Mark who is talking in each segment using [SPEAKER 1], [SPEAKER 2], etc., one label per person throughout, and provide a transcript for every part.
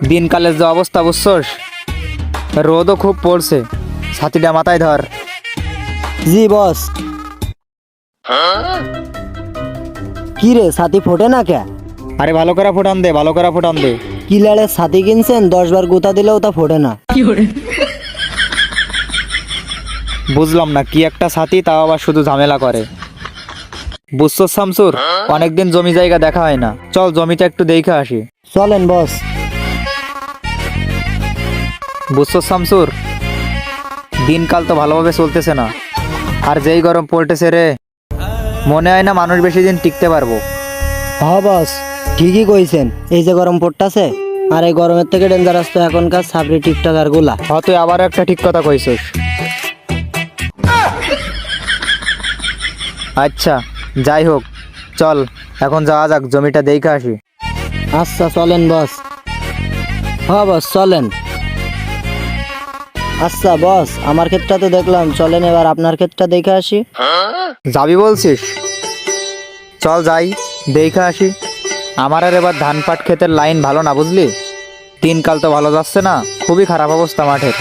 [SPEAKER 1] দিনকালের যে অবস্থা বুঝছস, রোদও খুব পড়ছে, ছাতিটা মাথায় ধর।
[SPEAKER 2] জি বস। কি রে ছাতি ফোটে না কে?
[SPEAKER 1] আরে ভালো করে ফোটান দে, ভালো করে ফোটান দে।
[SPEAKER 2] কিলারের ছাতি কিনছেন, 10 বার গুতা দিলেও তা ফোটে না।
[SPEAKER 1] বুঝলাম না কি একটা ছাতি, তাও আবার শুধু ঝামেলা করে। বুঝছস শামসুর, অনেকদিন জমি জায়গা দেখা হয় না, চল জমিটা একটু দেখে আসি।
[SPEAKER 2] চলেন বস।
[SPEAKER 1] বুঝছস শামসুর, দিনকাল তো ভালোভাবে চলতেছে না, আর যেই গরম পড়তেছে রে, মনে হয় না মানুষ বেশি দিন টিকতে পারবো।
[SPEAKER 2] হ বস, ঠিকই কইছেন। এই যে গরম পড়তাছে, আর এই গরমের থেকে ডেঞ্জারাস তো এখনকার সাবরি টিকটকার গুলা।
[SPEAKER 1] তুই আবার একটা ঠিক কথা কইছিস। আচ্ছা যাই হোক, চল এখন যাওয়া যাক, জমিটা দেখে আসি।
[SPEAKER 2] আচ্ছা চলেন বস। হ বস চলেন। আচ্ছা বস, আমার ক্ষেতটা তো দেখলাম, চলেন এবার আপনার ক্ষেতটা দেখে আসি।
[SPEAKER 1] যাবি বলছিস? চল যাই, দেখে আসি। আমার আর এবার ধান পাট ক্ষেতের লাইন ভালো না, বুঝলি? দিনকাল তো ভালো যাচ্ছে না, খুবই খারাপ অবস্থা মাঠের।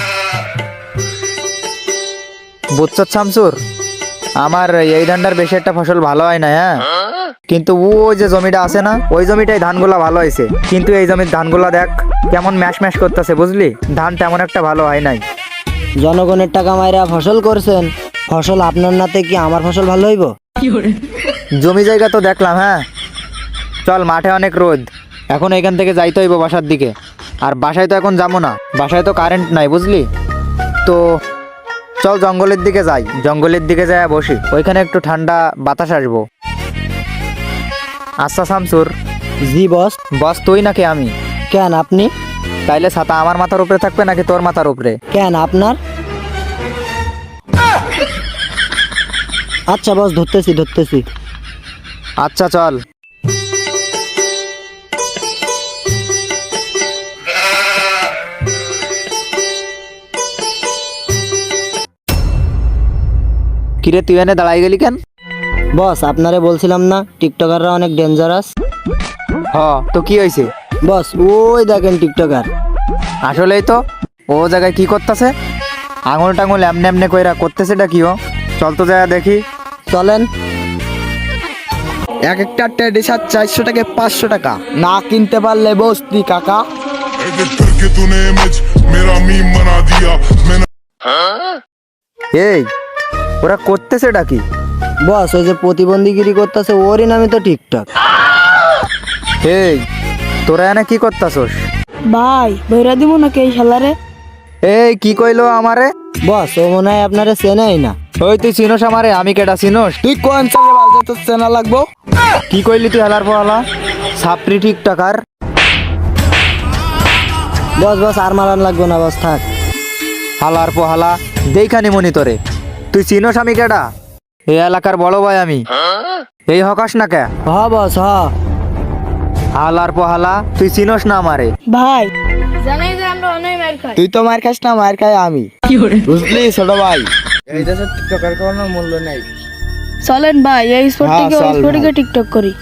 [SPEAKER 1] বুঝছ শামসুর, আমার এই ধানটার বেশি একটা ফসল ভালো হয় না, হ্যাঁ, কিন্তু ওই যে জমিটা আছে না, ওই জমিটাই ধানগুলা ভালো হয়েছে, কিন্তু এই জমির ধানগুলা দেখ কেমন ম্যাশ ম্যাশ করতেছে, বুঝলি? ধান তেমন একটা ভালো হয় নাই।
[SPEAKER 2] জনগণের টাকা মাইরা ফসল করছেন, ফসল আপনার নাতে কি আমার ফসল ভালো হইব?
[SPEAKER 1] জমি জায়গা তো দেখলাম, হ্যাঁ, চল মাঠে অনেক রোদ, এখন এখান থেকে যাইতে হইব বাসার দিকে। আর বাসায় তো এখন যাবো না, বাসায় তো কারেন্ট নাই, বুঝলি? তো চল জঙ্গলের দিকে যাই, জঙ্গলের দিকে যাই বসি, ওইখানে একটু ঠান্ডা বাতাস আসবো। আচ্ছা শামসুর।
[SPEAKER 2] জি বস।
[SPEAKER 1] বস তুই নাকি আমি?
[SPEAKER 2] কেন আপনি?
[SPEAKER 1] তাইলে ছাতা আমার মাথার উপরে থাকবে নাকি তোর মাথার উপরে?
[SPEAKER 2] কেন আপনার? আচ্ছা বস, ধরতেছি ধরতেছি।
[SPEAKER 1] আচ্ছা চল। কিরে তুই এনে দাঁড়াই গেলি কেন?
[SPEAKER 2] বস আপনারে বলছিলাম না টিকটকাররা অনেক ডেঞ্জারাস?
[SPEAKER 1] হ, তো কি হয়েছে?
[SPEAKER 2] বস ওই দেখেন টিকটকার।
[SPEAKER 1] আসলেই তো, ও জায়গায় কি করতেছে? আঙুল টাঙুল এমনে এমনে কইরা করতেছেটা কি? ও চল তো যায় দেখি।
[SPEAKER 2] চলেন।
[SPEAKER 3] এক একটা টেডি শার্ট 400 টাকা 500 টাকা, না কিনতে পারলে বসতি কাকা।
[SPEAKER 4] एडिट करके तूने इमेज मेरा मीम बना दिया मैंने
[SPEAKER 1] এই ওরা করতেছেটা কি?
[SPEAKER 2] বস ওই যে প্রতিবন্ধীগিরি করতেছে, ওরই নামে তো টিকটক।
[SPEAKER 1] এই তোরা এনে কি করতাছস?
[SPEAKER 5] ভাই বইরা দিব নাকি এই শালারে?
[SPEAKER 1] এই কি কইলো আমারে?
[SPEAKER 2] বস ও মনে হয় আপনারা চেনেই না।
[SPEAKER 1] ওই তুই চিনোস আমারে? আমি কেডা চিনোস?
[SPEAKER 3] তুই কোন চালে বাজে তোর চেনা লাগবো?
[SPEAKER 1] কি কইলি তুই? হালার পহালা ছাপরি টিকটকার।
[SPEAKER 2] বস বস আর মারান লাগবে না বস, থাক।
[SPEAKER 1] হালার পহালা দেখানি মনি তোরে। তুই চিনোস আমি কেডা? এই এলাকার বড় ভাই আমি। এই হকাস না কে?
[SPEAKER 2] হ বস হ।
[SPEAKER 1] হালার পহালা তুই চিনোস না আমারে?
[SPEAKER 5] ভাই জানাই যে আমরা অনেক মার খাই।
[SPEAKER 3] তুই তো মার খাস না, মার খাই আমি, বুঝলি ছোট ভাই? এই দেশের টিকটকার কোনো মূল্য নেই।
[SPEAKER 5] চলেন ভাই এই স্পট
[SPEAKER 3] হ্যাঁ,
[SPEAKER 5] থেকে ওই
[SPEAKER 3] চল
[SPEAKER 5] স্পটে
[SPEAKER 3] ভাই।
[SPEAKER 5] টিকটক করি।